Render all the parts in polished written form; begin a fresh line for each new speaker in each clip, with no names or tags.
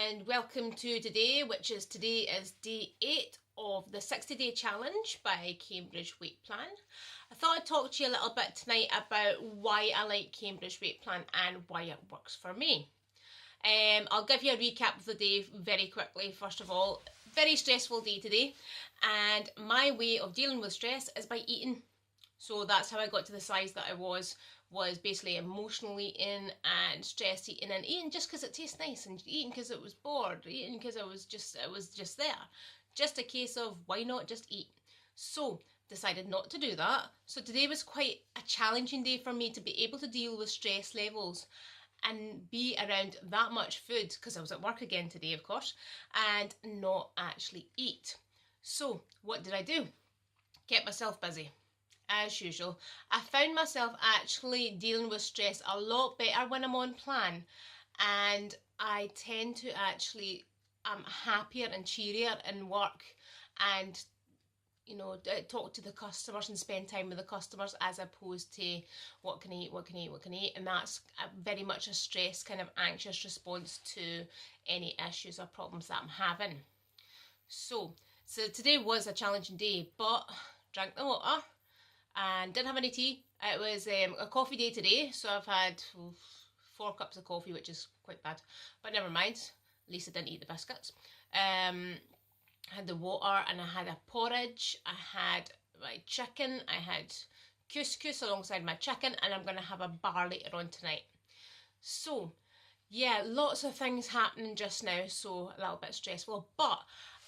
and welcome to today, today is day 8 of the 60-day challenge by Cambridge Weight Plan. I thought I'd talk to you a little bit tonight about why I like Cambridge Weight Plan and why it works for me. I'll give you a recap of the day very quickly. First of all, very stressful day today, and my way of dealing with stress is by eating. So that's how I got to the size that I was basically emotionally eating and stress eating and eating just because it tastes nice, and eating because it was bored, eating because it was just there. Just a case of why not just eat. So decided not to do that. So today was quite a challenging day for me to be able to deal with stress levels and be around that much food, because I was at work again today, of course, and not actually eat. So what did I do? Kept myself busy. As usual, I found myself actually dealing with stress a lot better when I'm on plan, and I tend to actually happier and cheerier in work, and talk to the customers and spend time with the customers as opposed to what can I eat, and that's very much a stress kind of anxious response to any issues or problems that I'm having. So today was a challenging day, but drank the water and didn't have any tea. It was a coffee day today, so I've had 4 cups of coffee, which is quite bad, but never mind, at least I didn't eat the biscuits. I had the water and I had a porridge, I had my chicken, I had couscous alongside my chicken, and I'm going to have a bar later on tonight. So yeah, lots of things happening just now, so a little bit stressful, but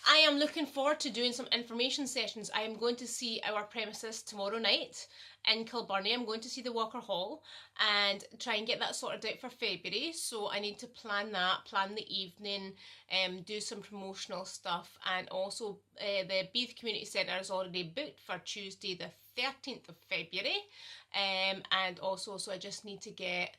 I am looking forward to doing some information sessions. I am going to see our premises tomorrow night in Kilburnie. I'm going to see the Walker Hall and try and get that sorted out for February. So I need to plan that, plan the evening, do some promotional stuff, and also the Beath Community Centre is already booked for Tuesday the 13th of February. And also, so I just need to get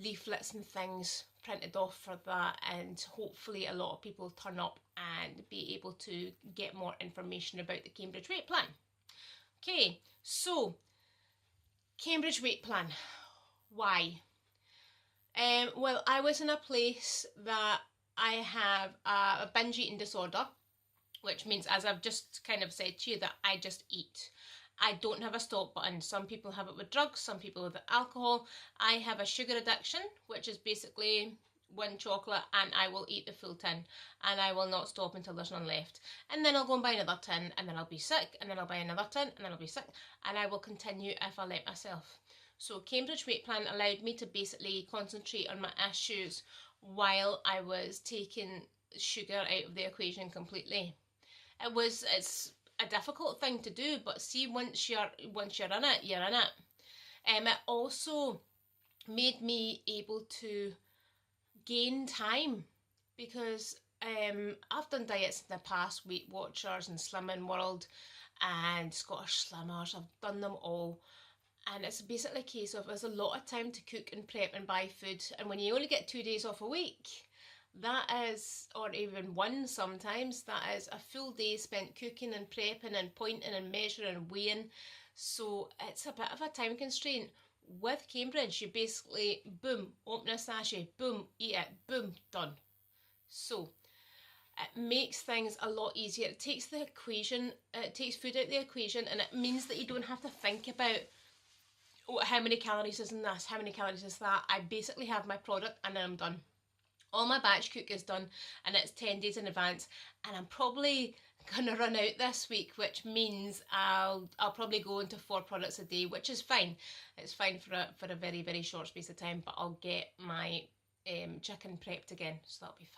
leaflets and things printed off for that, and hopefully a lot of people turn up and be able to get more information about the Cambridge Weight Plan. Okay, so Cambridge Weight Plan, why? Well, I was in a place that I have a binge eating disorder, which means, as I've just kind of said to you, that I just eat. I don't have a stop button. Some people have it with drugs, some people with alcohol. I have a sugar addiction, which is basically 1 chocolate and I will eat the full tin, and I will not stop until there's none left. And then I'll go and buy another tin, and then I'll be sick, and then I'll buy another tin, and then I'll be sick, and I will continue if I let myself. So Cambridge Weight Plan allowed me to basically concentrate on my issues while I was taking sugar out of the equation completely. It's a difficult thing to do, but see, once you're in it, you're in it. It also made me able to gain time, because I've done diets in the past, Weight Watchers and Slimming World and Scottish Slimmers, I've done them all, and it's basically a case of there's a lot of time to cook and prep and buy food, and when you only get 2 days off a week, that is, or even 1 sometimes, that is a full day spent cooking and prepping and pointing and measuring and weighing. So it's a bit of a time constraint. With Cambridge, you basically, boom, open a sachet, boom, eat it, boom, done. So it makes things a lot easier. It takes food out of the equation, and it means that you don't have to think about, oh, how many calories is in this, how many calories is that. I basically have my product and then I'm done. All my batch cook is done, and it's 10 days in advance, and I'm probably gonna run out this week, which means I'll probably go into 4 products a day, which is fine. It's fine for a very, very short space of time, but I'll get my chicken prepped again, so that'll be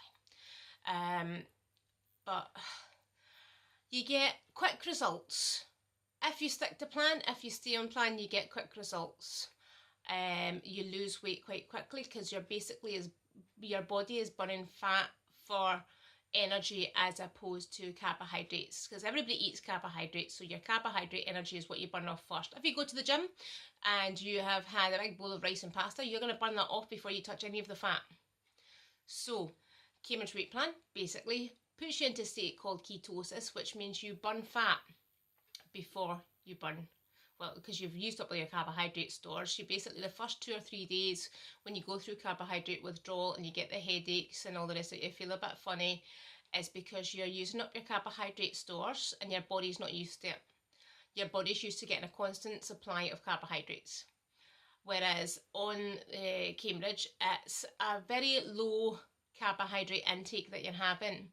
fine. But you get quick results. If you stick to plan, if you stay on plan, you get quick results. You lose weight quite quickly, because your body is burning fat for energy as opposed to carbohydrates, because everybody eats carbohydrates, so your carbohydrate energy is what you burn off first. If you go to the gym and you have had a big bowl of rice and pasta, you're going to burn that off before you touch any of the fat. So Cambridge Weight Plan basically puts you into a state called ketosis, which means you burn fat before you burn well, because you've used up all your carbohydrate stores, you basically, the first 2 or 3 days when you go through carbohydrate withdrawal and you get the headaches and all the rest of it, you feel a bit funny, is because you're using up your carbohydrate stores and your body's not used to it. Your body's used to getting a constant supply of carbohydrates. Whereas on Cambridge, it's a very low carbohydrate intake that you're having.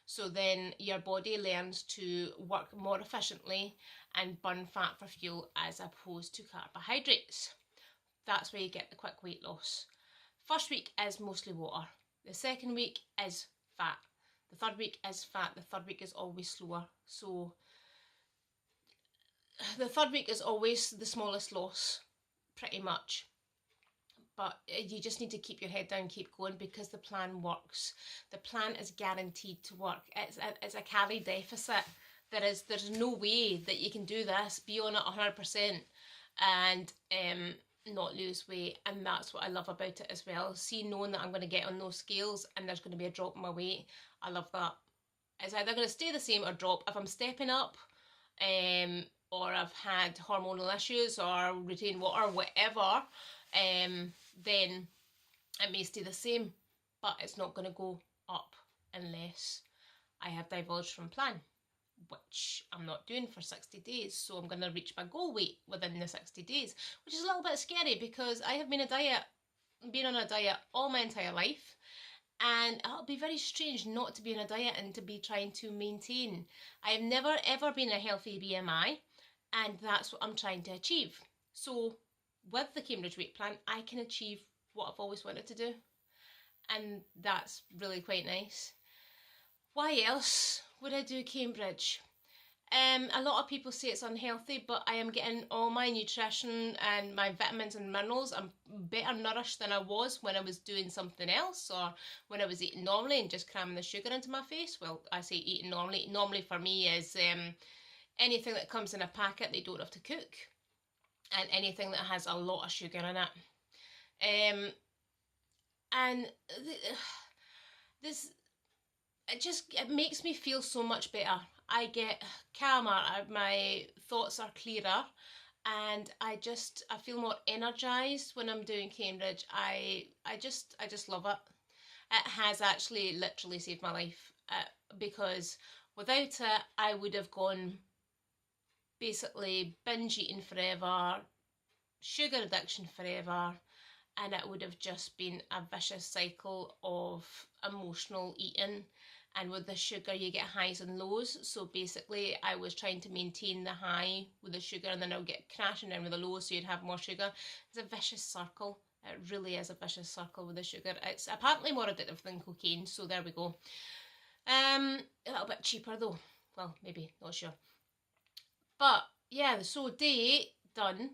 So then your body learns to work more efficiently and burn fat for fuel as opposed to carbohydrates. That's where you get the quick weight loss. First week is mostly water. The second week is fat. The third week is fat. The third week is always slower. So the third week is always the smallest loss, pretty much. But you just need to keep your head down, keep going, because the plan works. The plan is guaranteed to work. It's a calorie deficit. There's no way that you can do this, be on it 100% and not lose weight. And that's what I love about it as well. See, knowing that I'm going to get on those scales and there's going to be a drop in my weight, I love that. It's either going to stay the same or drop. If I'm stepping up, or I've had hormonal issues or retained water, whatever, then it may stay the same, but it's not going to go up unless I have divulged from plan, which I'm not doing for 60 days. So I'm going to reach my goal weight within the 60 days, which is a little bit scary because I have been on a diet all my entire life, and it'll be very strange not to be on a diet and to be trying to maintain. I have never ever been a healthy BMI, and that's what I'm trying to achieve. So with the Cambridge weight plan, I can achieve what I've always wanted to do, and that's really quite nice. Why else would I do Cambridge? A lot of people say it's unhealthy, but I am getting all my nutrition and my vitamins and minerals. I'm better nourished than I was when I was doing something else, or when I was eating normally and just cramming the sugar into my face. Well, I say eating normally. Normally for me is anything that comes in a packet they don't have to cook, and anything that has a lot of sugar in it. And this, it makes me feel so much better. I get calmer, my thoughts are clearer, and I feel more energized when I'm doing Cambridge. I just love it. It has actually literally saved my life, because without it I would have gone basically binge eating forever, sugar addiction forever, and it would have just been a vicious cycle of emotional eating. And with the sugar you get highs and lows, so basically I was trying to maintain the high with the sugar, and then I would get crashing down with the low, so you'd have more sugar. It's a vicious circle. It really is a vicious circle with the sugar. It's apparently more addictive than cocaine, so there we go. A little bit cheaper though. Well, maybe, not sure. But yeah, so day 8 done.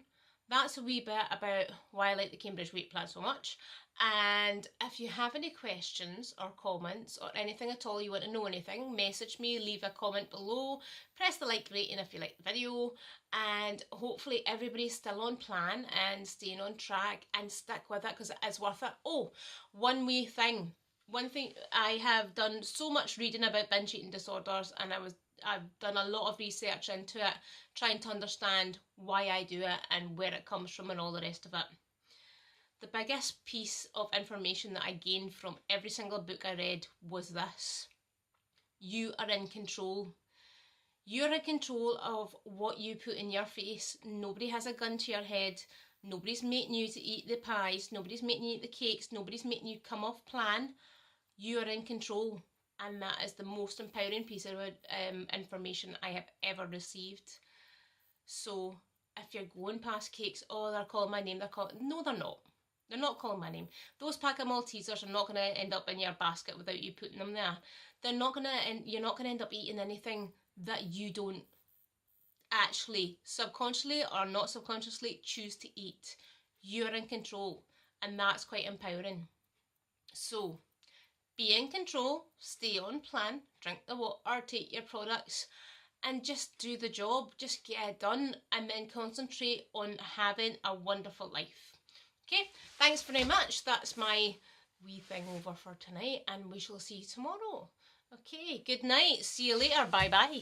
That's a wee bit about why I like the Cambridge weight plan so much. And if you have any questions or comments or anything at all, you want to know anything, message me, leave a comment below, press the like rating if you like the video, and hopefully everybody's still on plan and staying on track, and stick with it because it is worth it. Oh, one thing, I have done so much reading about binge eating disorders, and I've done a lot of research into it, trying to understand why I do it and where it comes from and all the rest of it. The biggest piece of information that I gained from every single book I read was this: you are in control. You're in control of what you put in your face. Nobody has a gun to your head. Nobody's making you to eat the pies. Nobody's making you eat the cakes. Nobody's making you come off plan. You are in control. And that is the most empowering piece of information I have ever received. So if you're going past cakes, oh, they're calling my name, no, they're not. They're not calling my name. Those pack of Maltesers are not going to end up in your basket without you putting them there. You're not going to end up eating anything that you don't actually subconsciously or not subconsciously choose to eat. You're in control, and that's quite empowering. So be in control, stay on plan, drink the water, take your products, and just do the job. Just get it done, and then concentrate on having a wonderful life. Okay, thanks very much. That's my wee thing over for tonight, and we shall see you tomorrow. Okay, good night. See you later. Bye-bye.